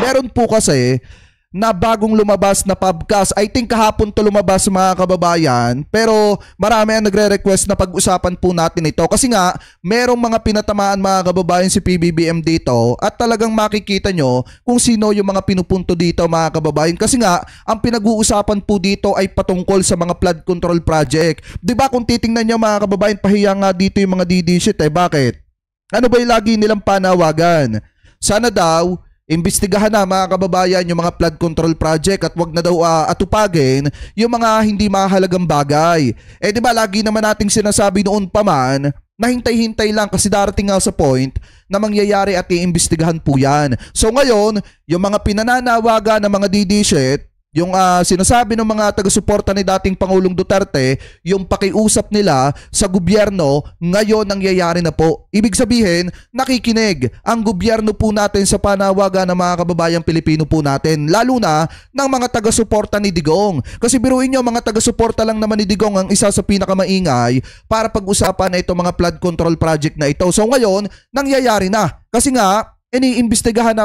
Meron po kasi na bagong lumabas na podcast. I think kahapon to lumabas mga kababayan. Pero marami ang nagre-request na pag-usapan po natin ito. Kasi nga, merong mga pinatamaan mga kababayan si PBBM dito. At talagang makikita nyo kung sino yung mga pinupunto dito mga kababayan. Kasi nga, ang pinag-uusapan po dito ay patungkol sa mga flood control project. Diba kung titingnan nyo mga kababayan, pahiya nga dito yung mga DD shit eh. Bakit? Ano ba yung lagi nilang panawagan? Sana daw imbestigahan na mga kababayan yung mga flood control project at wag na daw atupagin yung mga hindi mahalagang bagay. Eh di ba lagi naman nating sinasabi noon pa man na hintay-hintay lang kasi darating nga sa point na mangyayari at iimbestigahan po yan. So ngayon, yung mga pinananawagan ng mga DD shit, yung sinasabi ng mga taga-suporta ni dating Pangulong Duterte, yung pakiusap nila sa gobyerno, ngayon nangyayari na po. Ibig sabihin, nakikinig ang gobyerno po natin sa panawagan ng mga kababayang Pilipino po natin, lalo na ng mga taga-suporta ni Digong. Kasi biruin nyo, mga taga-suporta lang naman ni Digong ang isa sa pinakamaingay para pag-usapan na itong mga flood control project na ito. So ngayon, nangyayari na. Kasi nga, iniimbestigahan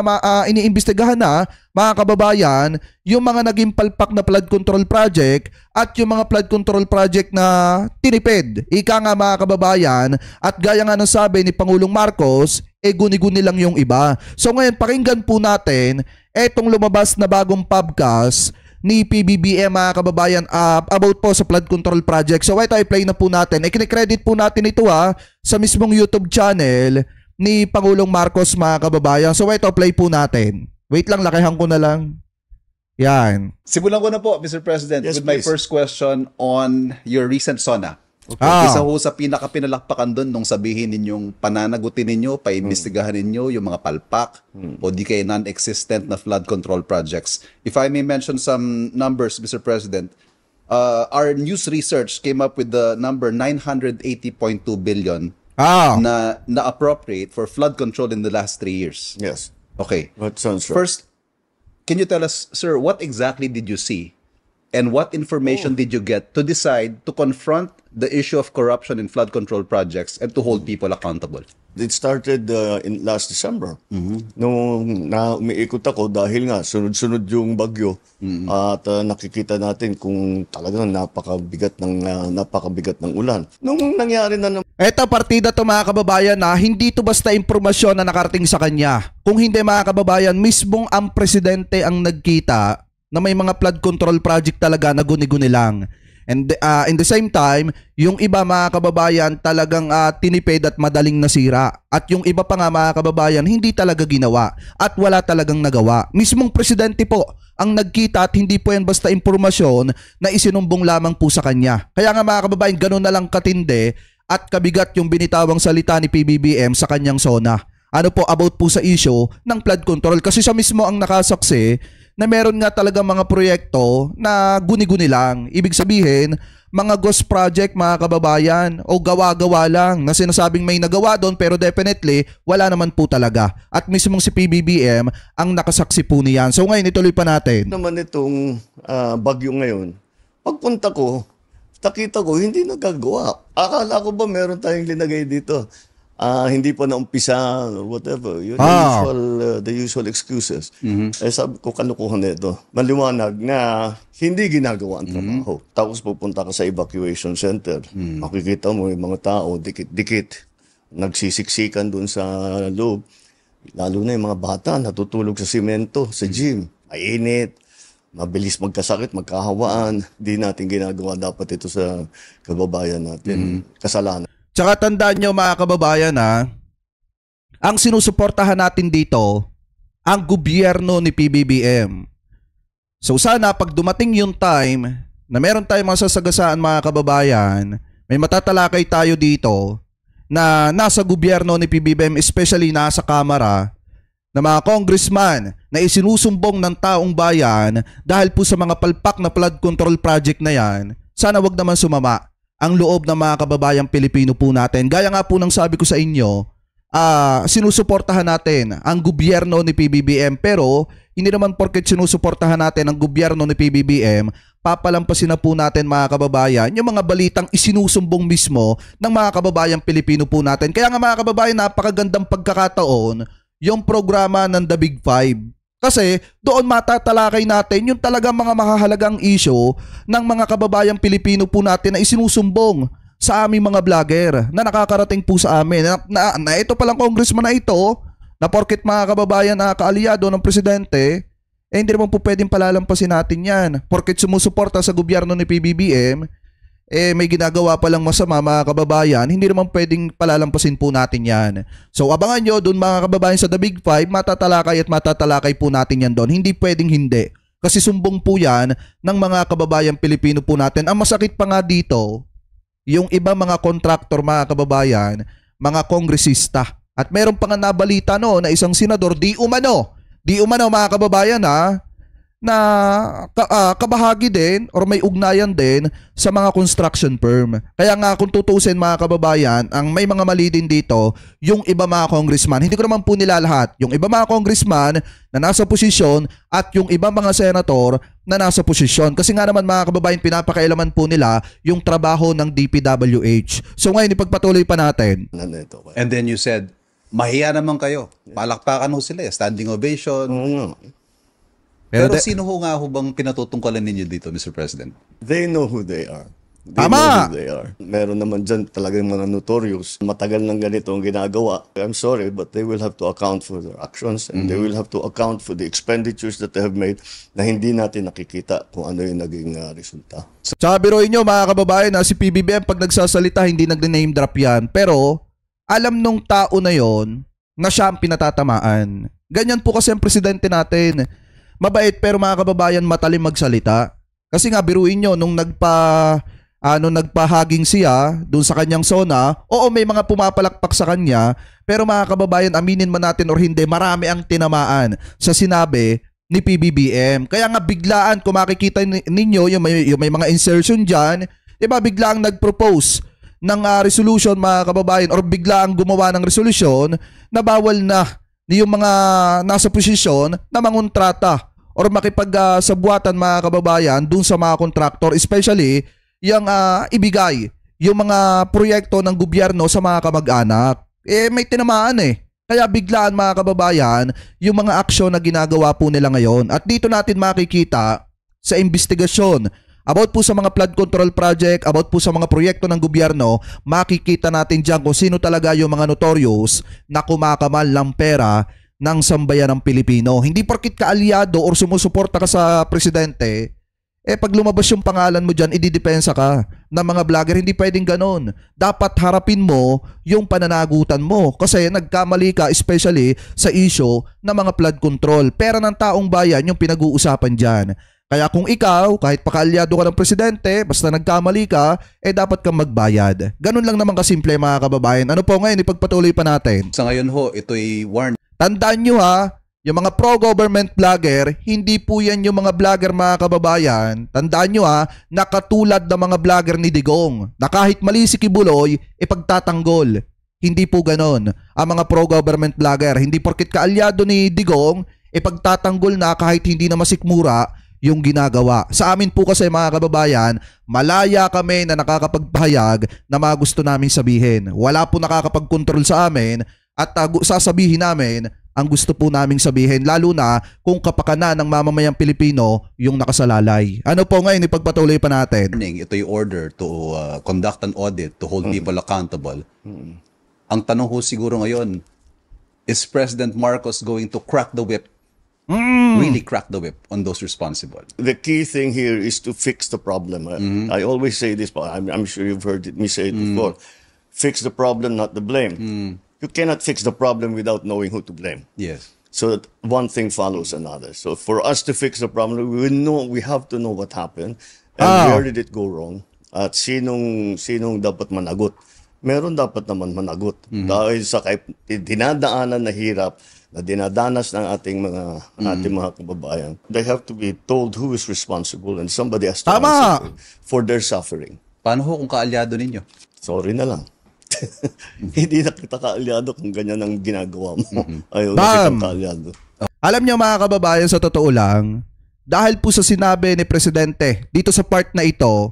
na mga kababayan yung mga naging palpak na flood control project at yung mga flood control project na tinipid. Ika nga mga kababayan, at gaya nga ng sabi ni Pangulong Marcos, guni-guni lang yung iba. So ngayon pakinggan po natin etong lumabas na bagong podcast ni PBBM mga kababayan about po sa flood control project. So ito i-play na po natin. Kine-credit po natin ito sa mismong YouTube channel ni Pangulong Marcos mga kababayan. So ito, play po natin. Wait lang, lakihan ko na lang. Yan. Simulan ko na po, Mr. President, Yes, with my please. first question on your recent SONA. Okay. Isa ho sa pinakapinalakpakan doon nung sabihin ninyong pananagutin ninyo, paimbestigahan ninyo yung mga palpak o di kaya non-existent na flood control projects. If I may mention some numbers, Mr. President, our news research came up with the number 980.2 billion na appropriate for flood control in the last 3 years. Yes. Okay. That sounds right. First, can you tell us, sir, what exactly did you see and what information did you get to decide to confront the issue of corruption in flood control projects and to hold people accountable? It started in last December. Nung umiikot ako dahil nga sunod-sunod yung bagyo at nakikita natin kung talagang napakabigat ng ulan. Nung nangyari na Eto partida to mga kababayan na hindi to basta impormasyon na nakarating sa kanya. Kung hindi mga kababayan, mismong ang presidente ang nagkita na may mga flood control project talaga na guni-guni lang. And in the same time, yung iba mga kababayan talagang tinipid at madaling nasira. At yung iba pa nga mga kababayan hindi talaga ginawa at wala talagang nagawa. Mismong presidente po ang nagkita at hindi po yan basta impormasyon na isinumbong lamang po sa kanya. Kaya nga mga kababayan, ganun na lang katindi at kabigat yung binitawang salita ni PBBM sa kanyang SONA. Ano po about po sa issue ng flood control. Kasi siya mismo ang nakasaksi na meron nga talaga mga proyekto na guni-guni lang. Ibig sabihin, mga ghost project mga kababayan o gawa-gawa lang na sinasabing may nagawa doon pero definitely wala naman po talaga. At mismong si PBBM ang nakasaksi po niyan. So ngayon ituloy pa natin. naman itong bagyo ngayon, pagpunta ko, nakita ko, hindi nagagawa. Akala ko ba meron tayong linagay dito? Hindi pa naumpisa, whatever. Yun, the usual excuses. Eh, sabi ko, kalukuhan na ito. Maliwanag na hindi ginagawa ang trabaho. Tapos pupunta ka sa evacuation center. Makikita mo yung mga tao, dikit-dikit. Nagsisiksikan dun sa loob. Lalo na yung mga bata, natutulog sa simento, sa gym. Mainit. Mabilis magkasakit, magkahawaan. Di natin ginagawa dapat ito sa kababayan natin. Kasalanan. Tsaka tandaan nyo mga kababayan ang sinusuportahan natin dito, ang gobyerno ni PBBM. So sana pag dumating yung time na meron tayong mga sasagasaan mga kababayan, may matatalakay tayo dito na nasa gobyerno ni PBBM, especially nasa Kamara, na mga congressman na isinusumbong ng taong bayan dahil po sa mga palpak na flood control project na yan, sana wag naman sumama ang loob ng mga kababayang Pilipino po natin. Gaya nga po ng sabi ko sa inyo, sinusuportahan natin ang gobyerno ni PBBM, pero hindi naman porket sinusuportahan natin ang gobyerno ni PBBM, papalampasin na po natin mga kababayan yung mga balitang isinusumbong mismo ng mga kababayang Pilipino po natin. Kaya nga mga kababayan, napakagandang pagkakataon yung programa ng The Big Five. Kasi doon matatalakay natin yung talagang mga mahahalagang issue ng mga kababayang Pilipino po natin na isinusumbong sa aming mga vlogger na nakakarating po sa amin. Na ito palang congressman na ito, na porket mga kababayan na kaalyado ng presidente, hindi naman po pwedeng palalampasin natin yan. Porket sumusuporta sa gobyerno ni PBBM, may ginagawa palang masama mga kababayan, hindi naman pwedeng palalampasin po natin yan. So abangan nyo doon mga kababayan sa The Big Five, matatalakay po natin yan doon. Hindi pwedeng hindi. Kasi sumbong po yan ng mga kababayang Pilipino po natin. Ang masakit pa nga dito, yung iba mga kontraktor mga kababayan, mga kongresista. At meron pa nga nabalita na isang senador, di umano mga kababayan na kabahagi din or may ugnayan din sa mga construction firm. Kaya nga kung tutusin mga kababayan, ang may mga mali din dito, yung iba mga congressman, hindi ko naman po nila lahat, yung iba mga congressman na nasa posisyon at yung iba mga senator na nasa posisyon. Kasi nga naman mga kababayan, pinapakailaman po nila yung trabaho ng DPWH. So ngayon, ipagpatuloy pa natin. And then you said, mahiya naman kayo. Palakpakan ho sila, standing ovation. Pero sino ho nga ho bang pinatutungkalan ninyo dito, Mr. President? They know who they are. Tama! Know who they are. Meron naman dyan talagang mga notorious. Matagal ng ganito ang ginagawa. I'm sorry, but they will have to account for their actions and they will have to account for the expenditures that they have made na hindi natin nakikita kung ano yung naging resulta. Sa biruin nyo mga kababayan, si PBBM pag nagsasalita hindi nag-name drop yan. Pero alam nung tao na yon na siya ang pinatatamaan. Ganyan po kasi ang presidente natin. Mabait pero mga kababayan matalim magsalita. Kasi nga biruin nyo nung nagpahaging siya doon sa kanyang zona, oo may mga pumapalakpak sa kanya, pero mga kababayan aminin man natin or hindi, marami ang tinamaan sa sinabi ni PBBM. Kaya nga biglaan kung makikita ninyo yung may mga insertion dyan, diba biglaan nag-propose ng resolution mga kababayan or biglaan gumawa ng resolution na bawal na yung mga nasa posisyon na mangontrata or makipag-sabuatan mga kababayan dun sa mga kontraktor, especially yung ibigay yung mga proyekto ng gobyerno sa mga kamag-anak. May tinamaan Kaya biglaan mga kababayan yung mga aksyon na ginagawa po nila ngayon. At dito natin makikita sa investigasyon about po sa mga flood control project, about po sa mga proyekto ng gobyerno, makikita natin dyan kung sino talaga yung mga notorious na kumakamal ng pera ng sambayan ng Pilipino. Hindi porkit kaalyado or sumusuporta ka sa presidente, pag lumabas yung pangalan mo dyan, ididepensa ka ng mga vlogger. Hindi pwedeng ganon. Dapat harapin mo yung pananagutan mo kasi nagkamali ka especially sa issue ng mga flood control. Pera ng taong bayan yung pinag-uusapan dyan. Kaya kung ikaw, kahit pakaalyado ka ng presidente, basta nagkamali ka, dapat kang magbayad. Ganon lang naman kasimple mga kababayan. Ano po ngayon, ipagpatuloy pa natin. Sa ngayon ho, ito'y warn. Tandaan nyo yung mga pro-government vlogger, hindi po yan yung mga vlogger mga kababayan. Tandaan nyo na katulad ng mga vlogger ni Digong, na kahit mali si Kibuloy, ipagtatanggol. Hindi po ganon ang mga pro-government vlogger. Hindi porkit kaalyado ni Digong, ipagtatanggol na kahit hindi na masikmura yung ginagawa. Sa amin po kasi mga kababayan, malaya kami na nakakapagpahayag na mga gusto namin sabihin. Wala po nakakapag-control sa amin at sasabihin namin ang gusto po naming sabihin, lalo na kung kapakanan ng mamamayang Pilipino yung nakasalalay. Ano po ngayon, ipagpatuloy pa natin. Ito'y order to conduct an audit, to hold people accountable. Ang tanong ho siguro ngayon, is President Marcos going to crack the whip? Really crack the whip on those responsible? The key thing here is to fix the problem. I always say this, but I'm sure you've heard me say it before. Fix the problem, not the blame. You cannot fix the problem without knowing who to blame. Yes. So that one thing follows another. So for us to fix the problem, we have to know what happened and where did it go wrong at sinong dapat managot. Meron dapat naman managot dahil sa dinadaanan na hirap na dinadanas ng ating mga kababayan. They have to be told who is responsible and somebody has to answer for their suffering. Paano ho kung kaalyado ninyo? Sorry na lang. Hindi na kita kaalyado kung ganyan ang ginagawa mo. Ayaw na kita kaalyado. Alam niyo mga kababayan, sa totoo lang, dahil po sa sinabi ni Presidente dito sa part na ito,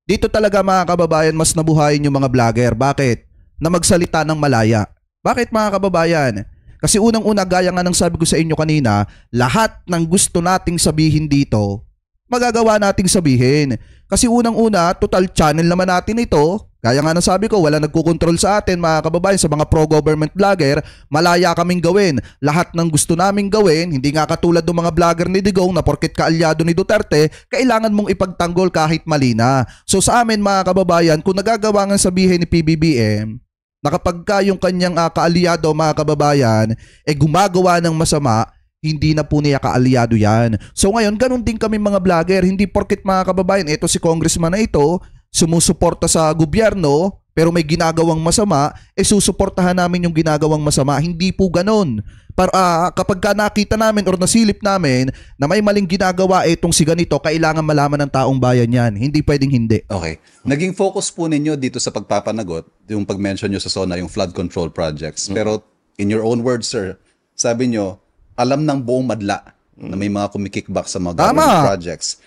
dito talaga mga kababayan mas nabuhayin yung mga vlogger. Bakit? Na magsalita ng malaya. Bakit mga kababayan? Kasi unang-una, gaya nga ng sabi ko sa inyo kanina, lahat ng gusto nating sabihin dito, magagawa nating sabihin. Kasi unang-una, total channel naman natin ito. Gaya nga ng sabi ko, wala nagkukontrol sa atin mga kababayan, sa mga pro-government vlogger, malaya kaming gawin. Lahat ng gusto naming gawin, hindi nga katulad ng mga vlogger ni Digong na porket kaalyado ni Duterte, kailangan mong ipagtanggol kahit mali na. So sa amin mga kababayan, kung nagagawa nga sabihin ni PBBM, na kapag ka yung kanyang kaalyado mga kababayan, gumagawa ng masama, hindi na po niya kaalyado yan. So ngayon, ganun din kami mga vlogger, hindi porket mga kababayan, ito si congressman na ito, sumusuporta sa gobyerno, pero may ginagawang masama, susuportahan namin yung ginagawang masama. Hindi po ganun. Kapag ka nakita namin or nasilip namin na may maling ginagawa itong si ganito, kailangan malaman ng taong bayan yan. Hindi pwedeng hindi. Okay. Naging focus po ninyo dito sa pagpapanagot, yung pag-mention nyo sa SONA, yung flood control projects. Pero in your own words, sir, sabi nyo, alam ng buong madla na may mga kumikickback sa mga government projects.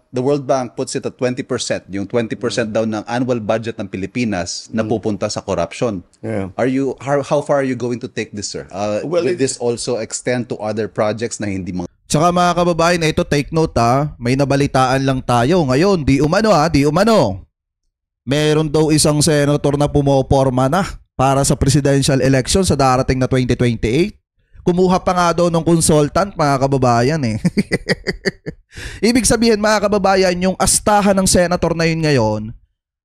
The World Bank puts it at 20%. Yung 20% daw ng annual budget ng Pilipinas na pupunta sa corruption. Yeah. How far are you going to take this, sir? Will this also extend to other projects na hindi mga... Tsaka mga kababayan, ito take note may nabalitaan lang tayo ngayon. Di umano. Meron daw isang senator na pumoporma na para sa presidential election sa darating na 2028. Kumuha pa nga daw ng consultant mga kababayan Ibig sabihin mga kababayan, yung astahan ng senator na yun ngayon,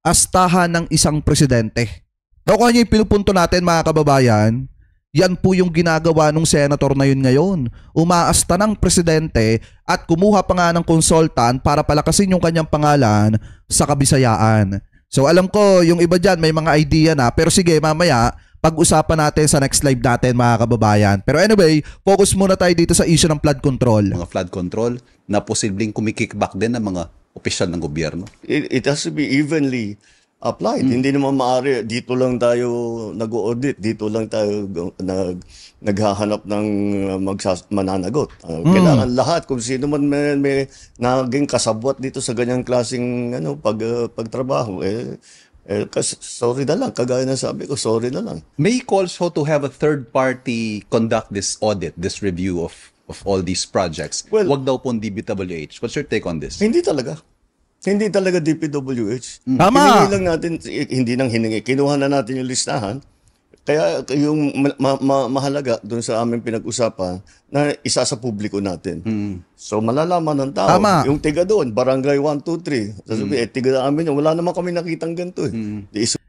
astahan ng isang presidente. Kung ano yung pinupunto natin mga kababayan, yan po yung ginagawa ng senator na yun ngayon. Umaasta ng presidente at kumuha pa nga ng consultant para palakasin yung kanyang pangalan sa kabisayaan. So alam ko yung iba dyan may mga idea na, pero sige mamaya, pag-usapan natin sa next live natin mga kababayan. Pero anyway, focus muna tayo dito sa issue ng flood control. Mga flood control na posibleng kumikickback din ng mga opisyal ng gobyerno. It has to be evenly applied. Hindi naman maaari, dito lang tayo nag-audit, dito lang tayo naghahanap ng mananagot. Kailangan lahat, kung sino man may naging kasabwat dito sa ganyang klaseng pagtrabaho, sorry na lang, kagaya na sabi ko, sorry na lang. May calls ho to have a third party conduct this audit, this review of all these projects. Well, wag daw po DPWH. What's your take on this? Hindi talaga DPWH. Tama. Hiningi lang natin, hindi nang hiningi. Kinuha na natin yung listahan. Kaya yung mahalaga doon sa aming pinag-usapan na isa sa publiko natin. So malalaman ng tao. Tama. Yung tiga doon, barangay 1, 2, 3. Sasabihin, tiga namin yun. Wala naman kami nakitang ganito.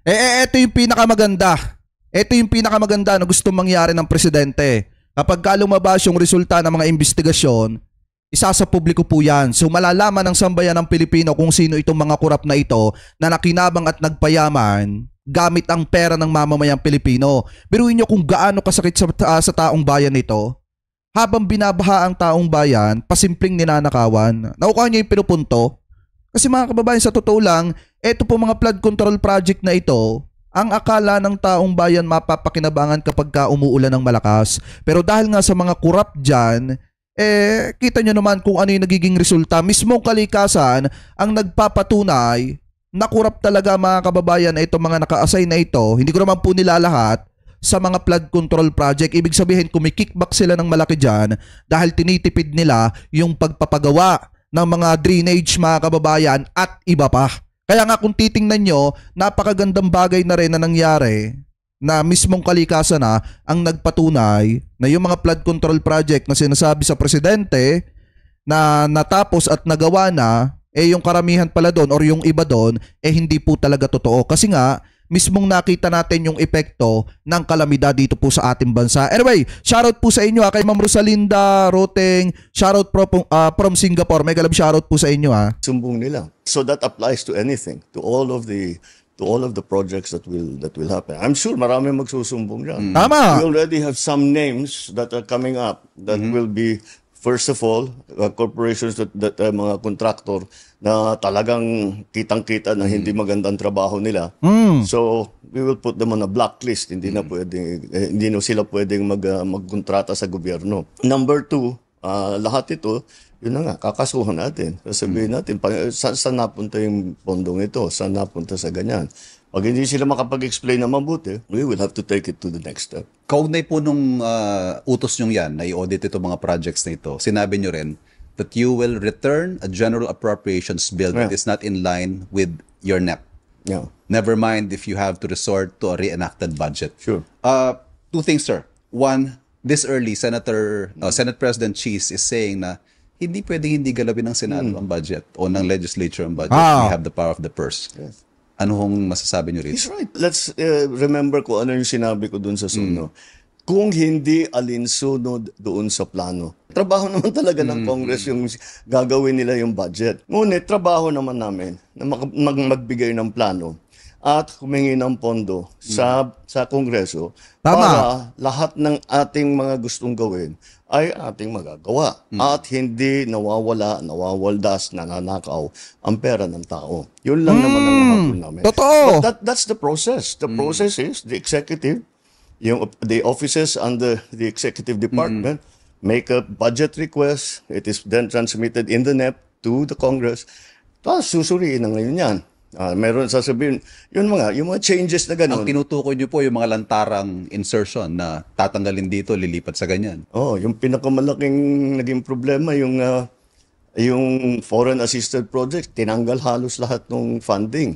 Ito yung pinakamaganda. Ito yung pinakamaganda na gusto mangyari ng presidente. Kapag lumabas yung resulta ng mga investigasyon, isa sa publiko po yan. So malalaman ng sambayan ng Pilipino kung sino itong mga kurap na ito na nakinabang at nagpayaman gamit ang pera ng mamamayang Pilipino. Biruin nyo kung gaano kasakit sa taong bayan nito. Habang binabaha ang taong bayan, pasimpleng ninanakawan. Naukuha nyo yung pinupunto. Kasi mga kababayan, sa totoo lang, eto po mga flood control project na ito, ang akala ng taong bayan mapapakinabangan kapag umuulan ng malakas. Pero dahil nga sa mga kurap dyan, kita nyo naman kung ano yung nagiging resulta. Mismong kalikasan ang nagpapatunay na kurap talaga mga kababayan itong mga naka-assign na ito. Hindi ko naman po nila lahat sa mga flood control project. Ibig sabihin kumikickback sila ng malaki dyan dahil tinitipid nila yung pagpapagawa ng mga drainage mga kababayan at iba pa. Kaya nga kung titingnan nyo, napakagandang bagay na rin na nangyari na mismong kalikasan na ang nagpatunay na yung mga flood control project na sinasabi sa presidente na natapos at nagawa na, yung karamihan pala doon or yung iba doon, hindi po talaga totoo. Kasi nga, mismong nakita natin yung epekto ng kalamidad dito po sa ating bansa. Anyway, shoutout po sa inyo kay Ma'am Rosalinda Roteng, shoutout from Singapore. Mega love shoutout po sa inyo Sumbong nila. So that applies to anything, to all of the projects that will happen. I'm sure marami magsusumbong diyan. Tama. We already have some names that are coming up that will be, first of all, corporations that mga contractor na talagang kitang-kita na hindi magandang trabaho nila. So, we will put them on a blacklist. Hindi na sila pwedeng magkontrata sa gobyerno. Number 2, lahat ito, yun na nga, kakasuhan natin. Sasabihin natin, saan napunta yung pondong ito? Saan napunta sa ganyan? Pag hindi sila makapag-explain na mabuti, we will have to take it to the next step. Kaugnay po nung utos nyong yan na i-audit ito mga projects na ito, sinabi nyo rin that you will return a general appropriations bill that is not in line with your NEP. Yeah. Never mind if you have to resort to a reenacted budget. Sure. Two things, sir. One, this early, Senate President Cheese is saying na hindi pwedeng hindi galawin ng Senado ang budget o ng legislature ang budget. We have the power of the purse. Yes. Ano hong masasabi nyo rito? He's right. Let's remember ko ano yung sinabi ko dun sa Suno. Kung hindi alinsunod doon sa plano. Trabaho naman talaga ng Congress yung gagawin nila yung budget. Ngunit trabaho naman namin na magbigay ng plano at humingi ng pondo sa Kongreso para lahat ng ating mga gustong gawin ay ating magagawa at hindi nawawaldas, nananakaw ang pera ng tao. Yun lang naman ang hapon namin. Totoo. But that's the process. The process is the executive, the offices under the executive department make a budget request. It is then transmitted in the NEP to the Congress. Tapos susuriin na ngayon yan. Meron sasabihin, yung mga changes na gano'n. Ang tinutukoy nyo po yung mga lantarang insertion na tatanggalin dito, lilipat sa ganyan. Yung pinakamalaking naging problema, yung foreign assisted project, tinanggal halos lahat ng funding.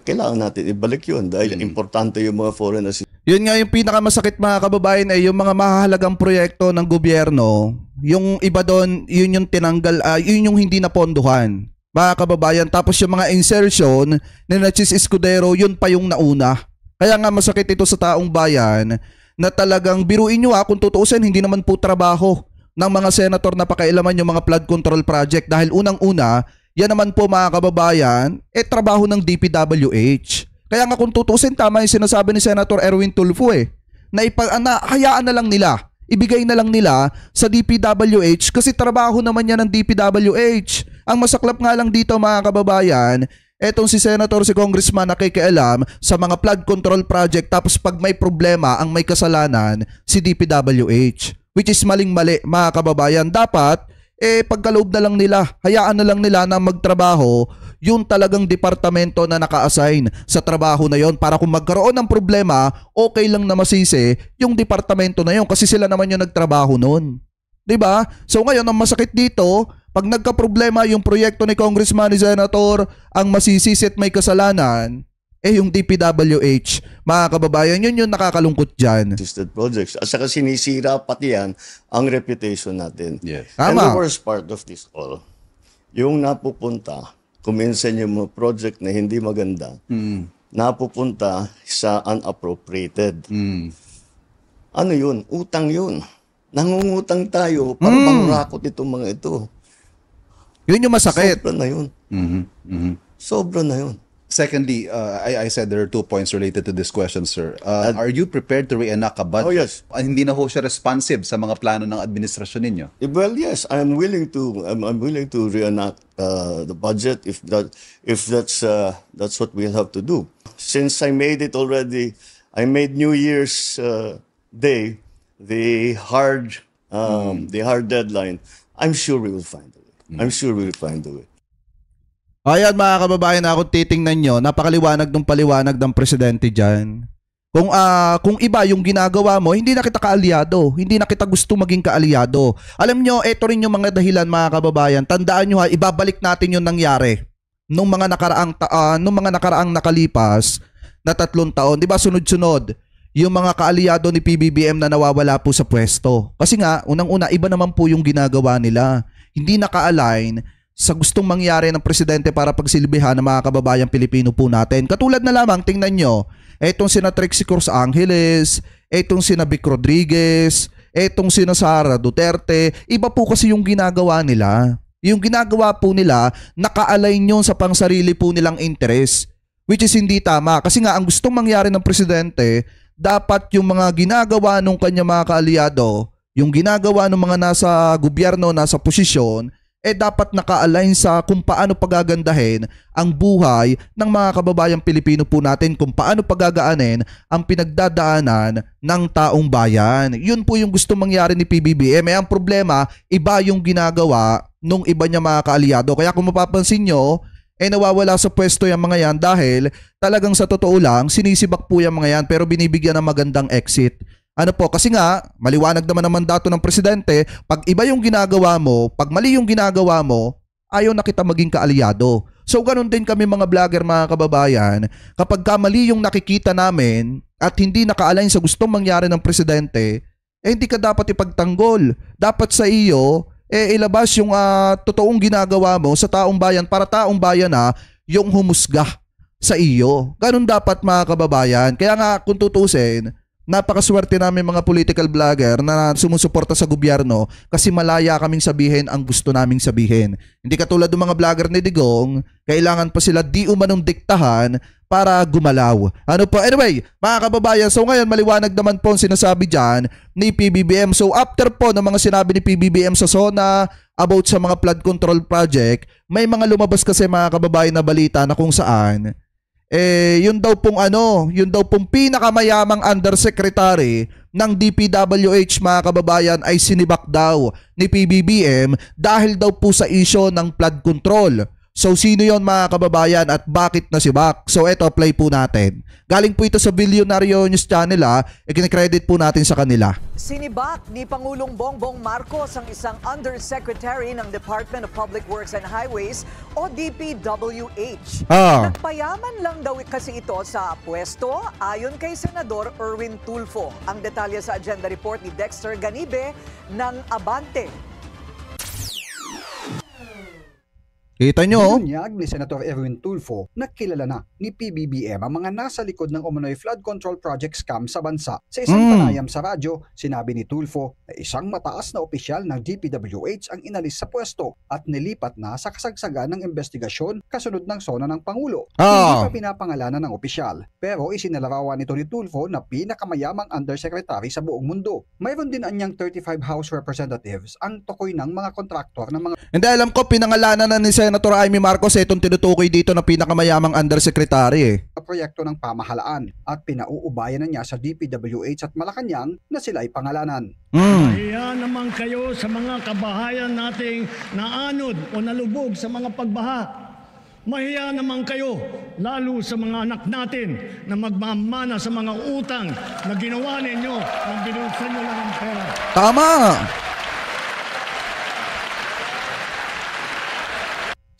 Kailangan natin ibalik yun dahil importante yung mga foreign assisted. Yun nga yung pinakamasakit mga kababayan ay yung mga mahahalagang proyekto ng gobyerno. Yung iba doon, yun yung tinanggal, yun yung hindi napondohan. Mga kababayan, tapos yung mga insertion ni Nachis Escudero, yun pa yung nauna. Kaya nga masakit ito sa taong bayan na talagang biruin nyo kung tutuusin, hindi naman po trabaho ng mga senator na pakailaman yung mga flood control project dahil unang-una, yan naman po mga kababayan, trabaho ng DPWH. Kaya nga kung tutuusin, tama yung sinasabi ni Senator Erwin Tulfo na hayaan na lang nila, ibigay na lang nila sa DPWH kasi trabaho naman yan ng DPWH. Ang masaklap nga lang dito mga kababayan, etong si Senator, si Congressman nakikialam sa mga flood control project tapos pag may problema, ang may kasalanan, si DPWH. Which is maling-mali mga kababayan. Dapat, pagkaloob na lang nila, hayaan na lang nila na magtrabaho yung talagang departamento na naka-assign sa trabaho na yon para kung magkaroon ng problema, okay lang na masisi yung departamento na yon kasi sila naman yung nagtrabaho noon. 'Di ba? So ngayon ang masakit dito, pag nagka-problema yung proyekto ni Congressman, ni Senator, ang masisisi at may kasalanan, yung DPWH, mga kababayan, yun yung nakakalungkot dyan. Assisted projects. At saka sinisira pati yan ang reputation natin. Yes. And Tama. the worst part of this all, yung napupunta, kuminsan yung mga project na hindi maganda, napupunta sa unappropriated. Ano yun? Utang yun. Nangungutang tayo para pangrakot itong mga ito. Yun yung masakit. Sobra na yun. Sobra na yun. Secondly, I said there are 2 points related to this question, sir. Are you prepared to reenact a budget? Oh, yes. Hindi na ho siya responsive sa mga plano ng administrasyon ninyo? Well, yes, I'm willing to reenact the budget if that's what we'll have to do. Since I made it already, I made New Year's Day the hard deadline. I'm sure we will find a way. I'm sure we will find a way. Ayan mga kababayan, ako titingnan nyo, napakaliwanag ng paliwanag ng presidente dyan. Kung iba yung ginagawa mo, hindi na kita kaalyado. Hindi na kita gusto maging kaalyado. Alam nyo, ito rin yung mga dahilan mga kababayan. Tandaan nyo ibabalik natin yung nangyari nung mga nakaraang nakalipas na 3 taon. Di ba sunod-sunod yung mga kaalyado ni PBBM na nawawala po sa pwesto. Kasi nga, unang-una, iba naman po yung ginagawa nila. Hindi naka-align sa gustong mangyari ng presidente para pagsilbihan ng mga kababayang Pilipino po natin. Katulad na lamang, tingnan nyo, etong sina Trixie Cruz Angeles, etong sina Vic Rodriguez, etong sina Sara Duterte, iba po kasi yung ginagawa nila. Yung ginagawa po nila, naka-align yun sa pangsarili po nilang interest, which is hindi tama. Kasi nga, ang gustong mangyari ng presidente, dapat yung mga ginagawa ng kanya mga kaalyado, yung ginagawa ng mga nasa gobyerno, nasa posisyon, dapat naka-align sa kung paano pagagandahin ang buhay ng mga kababayang Pilipino po natin, kung paano pagagaanin ang pinagdadaanan ng taong bayan. Yun po yung gusto mangyari ni PBBM. Ang problema, iba yung ginagawa nung iba niya mga kaalyado. Kaya kung mapapansin nyo, nawawala sa pwesto yung mga yan dahil talagang sa totoo lang, sinisibak po yung mga yan pero binibigyan ng magandang exit. Ano po, kasi nga, maliwanag naman ang mandato ng presidente, pag iba yung ginagawa mo, pag mali yung ginagawa mo, ayaw na kita maging kaalyado. So ganun din kami mga vlogger mga kababayan, kapag mali yung nakikita namin at hindi naka-align sa gustong mangyari ng presidente, hindi ka dapat ipagtanggol. Dapat sa iyo, ilabas yung totoong ginagawa mo sa taong bayan para taong bayan yung humusga sa iyo. Ganun dapat mga kababayan. Kaya nga kung tutusin, napakaswerte namin mga political vlogger na sumusuporta sa gobyerno kasi malaya kaming sabihin ang gusto naming sabihin. Hindi katulad ng mga vlogger ni Digong, kailangan pa sila di umanong diktahan para gumalaw. Ano po? Anyway, mga kababayan, so ngayon maliwanag naman po ang sinasabi dyan ni PBBM. So after po ng mga sinabi ni PBBM sa SONA about sa mga flood control project, may mga lumabas kasi mga kababayan na balita na kung saan yun daw pong pinakamayamang undersecretary ng DPWH mga kababayan ay sinibak daw ni PBBM dahil daw po sa issue ng flood control. So sino yon mga kababayan at bakit nasibak? So eto, play po natin. Galing po ito sa Billionario News Channel ikinecredit po natin sa kanila. Sinibak ni Pangulong Bongbong Marcos ang isang undersecretary ng Department of Public Works and Highways o DPWH. Nagpayaman lang daw kasi ito sa pwesto ayon kay Senador Erwin Tulfo. Ang detalye sa agenda report ni Dexter Ganibe ng Abante. Kita nyo? Binunyag ni Senator Erwin Tulfo na kilala na ni PBBM ang mga nasa likod ng umano'y flood control project scam sa bansa. Sa isang panayam sa radyo, sinabi ni Tulfo na isang mataas na opisyal ng DPWH ang inalis sa pwesto at nilipat na sa kasagsagan ng investigasyon kasunod ng SONA ng Pangulo. Hindi pa pinapangalanan ng opisyal, pero isinalarawan nito ni Tulfo na pinakamayamang undersecretary sa buong mundo. Mayroon din anyang 35 House Representatives ang tukoy ng mga kontraktor ng mga... Hindi, alam ko pinangalanan na ni Senator Amy Marcos itong tinutukoy dito na pinakamayamang undersecretary proyekto ng pamahalaan at pinauubayan na niya sa DPWH at Malacanang na sila ay pangalanan. Mahiya naman kayo sa mga kabahayan nating naanod o nalubog sa mga pagbaha. Mahiya naman kayo lalo sa mga anak natin na magmamana sa mga utang na ginawa ninyo nang binulsan nyo lang ang pera. Tama!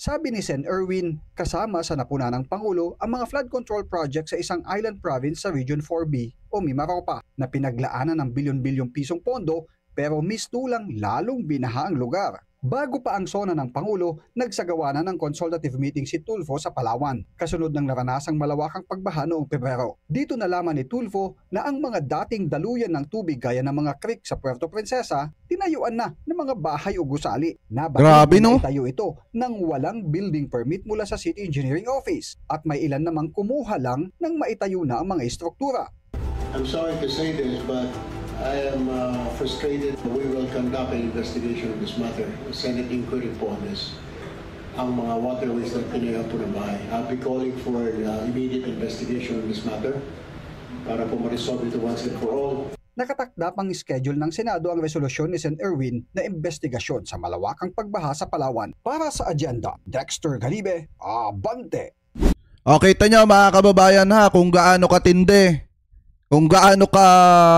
Sabi ni Sen. Erwin, kasama sa napuna ng Pangulo ang mga flood control project sa isang island province sa Region 4B o Mimaropa na pinaglaanan ng bilyon-bilyong pisong pondo pero mistulang lalong binaha ang lugar. Bago pa ang SONA ng Pangulo, nagsagawa na ng consultative meeting si Tulfo sa Palawan, kasunod ng naranasang malawakang pagbaha noong Pebrero. Dito nalaman ni Tulfo na ang mga dating daluyan ng tubig gaya ng mga creek sa Puerto Princesa, tinayuan na ng mga bahay o gusali. Grabe, no? Itayo ito nang walang building permit mula sa City Engineering Office at may ilan namang kumuha lang nang maitayo na ang mga istruktura. I'm sorry to say this, but I am frustrated. We will conduct an investigation of this matter. A Senate inquiry po on this. Ang mga waterways na tinayo po ng bahay. I'll be calling for immediate investigation on this matter para po ma-resolve ito once and for all. Nakatakda pang schedule ng Senado ang resolusyon ni Sen. Erwin na investigasyon sa malawakang pagbaha sa Palawan. Para sa agenda, Dexter Ganibe, Abante. Okay, tanyo mga kababayan kung gaano katindi. Kung gaano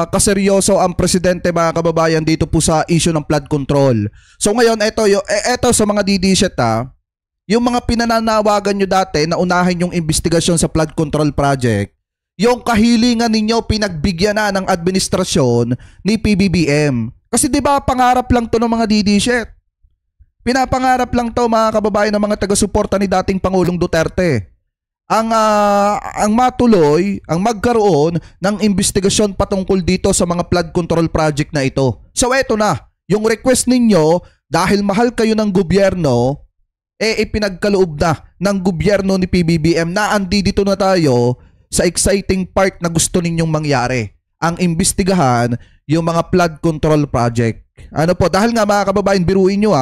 kaseryoso ang presidente mga kababayan dito po sa issue ng flood control. So ngayon, ito sa mga DDSet yung mga pinananawagan nyo dati na unahin yung investigasyon sa flood control project, yung kahilingan ninyo pinagbigyan na ng administrasyon ni PBBM. Kasi di ba pangarap lang to ng mga DDSet. Pinapangarap lang to mga kababayan ng mga taga-suporta ni dating Pangulong Duterte. Ang matuloy, ang magkaroon ng investigasyon patungkol dito sa mga flood control project na ito. So eto na, yung request ninyo dahil mahal kayo ng gobyerno, ipinagkaloob na ng gobyerno ni PBBM na andito na tayo sa exciting part na gusto ninyong mangyari. Ang imbestigahan yung mga flood control project. Ano po, dahil nga mga kababayan, biruin nyo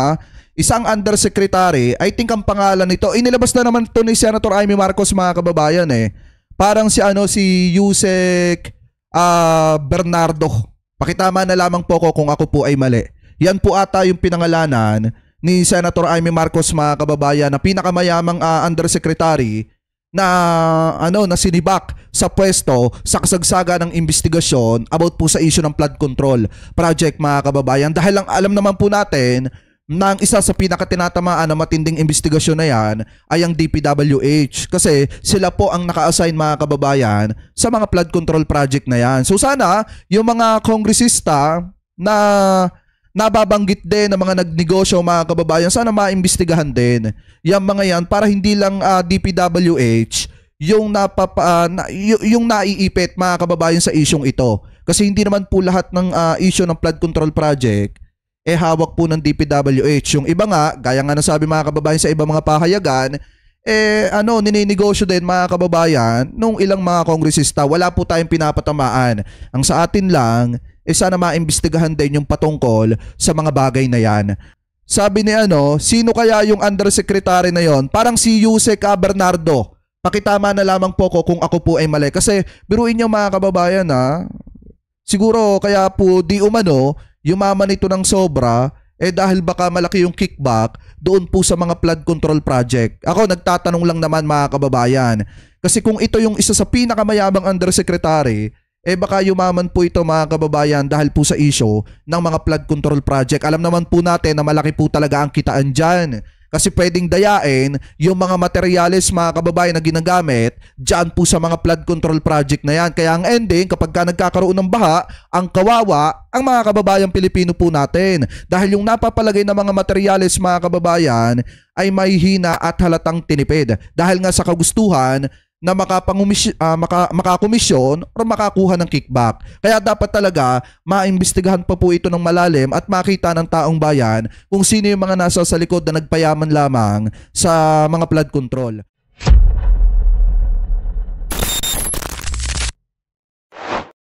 isang undersecretary, I think ang pangalan nito, inilabas na naman to ni Senator Amy Marcos mga kababayan Parang si Yusek Bernardo. Pakitama na lamang po ko kung ako po ay mali. Yan po ata yung pinangalanan ni Senator Amy Marcos, mga kababayan, na pinakamayamang undersecretary na na sinibak sa pwesto sa kasagsaga ng investigasyon about po sa issue ng flood control project, mga kababayan. Dahil lang alam naman po natin na ang isa sa pinakatinatamaan na matinding investigasyon na yan ay ang DPWH, kasi sila po ang naka-assign, mga kababayan, sa mga flood control project na yan. So sana yung mga kongresista na nababanggit din ng mga nagnegosyo, mga kababayan, sana maimbestigahan din yung mga yan para hindi lang DPWH yung yung naiipit, mga kababayan, sa isyong ito. Kasi hindi naman po lahat ng issue ng flood control project hawak po ng DPWH. Yung iba nga, gaya nga nasabi, mga kababayan, sa ibang mga pahayagan, nininegosyo din, mga kababayan, nung ilang mga kongresista. Wala po tayong pinapatamaan. Ang sa atin lang, sana maimbestigahan din yung patungkol sa mga bagay na yan. Sabi ni sino kaya yung undersecretary na yon? Parang si Yusek Bernardo. Pakitama na lamang po ko kung ako po ay mali. Kasi biruin niyo, mga kababayan, siguro kaya po di umano yumaman ito ng sobra dahil baka malaki yung kickback doon po sa mga flood control project. Ako nagtatanong lang naman, mga kababayan. Kasi kung ito yung isa sa pinakamayabang undersecretary, baka yumaman po ito, mga kababayan, dahil po sa issue ng mga flood control project. Alam naman po natin na malaki po talaga ang kitaan dyan. Kasi pwedeng dayain yung mga materyales, mga kababayan, na ginagamit dyan po sa mga flood control project na yan. Kaya ang ending, kapag ka nagkakaroon ng baha, ang kawawa, ang mga kababayang Pilipino po natin. Dahil yung napapalagay na mga materyales, mga kababayan, ay may hina at halatang tinipid. Dahil nga sa kagustuhan na makakomisyon o makakuha ng kickback. Kaya dapat talaga maimbestigahan pa po ito ng malalim at makita ng taong bayan kung sino yung mga nasa sa likod na nagpayaman lamang sa mga flood control.